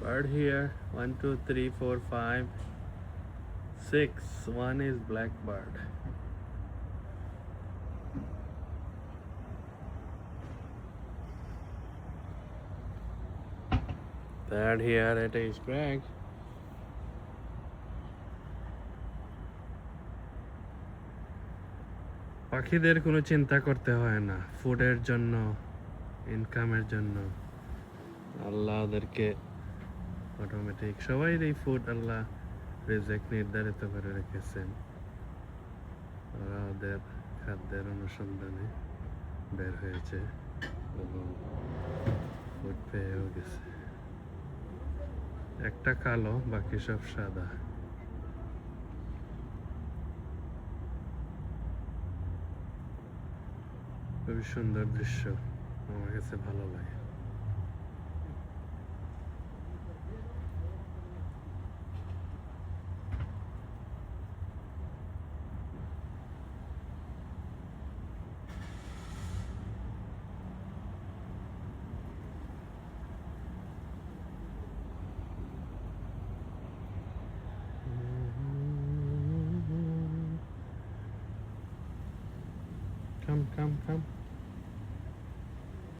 bird here. 1, 2, 3, 4, 5, 6. One is blackbird. Third here it is Greg. পাখিদের কোনো চিন্তা করতে হয় না, ফুডের জন্য, ইনকামের জন্য আল্লাহ ওদেরকে অটোমেটিক সবাই এই ফুড আল্লাহ রিজিক নির্ধারিত করে রেখেছেন। ওরা ওদের খাদ্যের অনুসন্ধানে বের হয়েছে এবং ফুড পেয়েও গেছে। একটা কালো, বাকি সব সাদা। খুবই সুন্দর দৃশ্য, আমার কাছে ভালো লাগে। Come, come, come.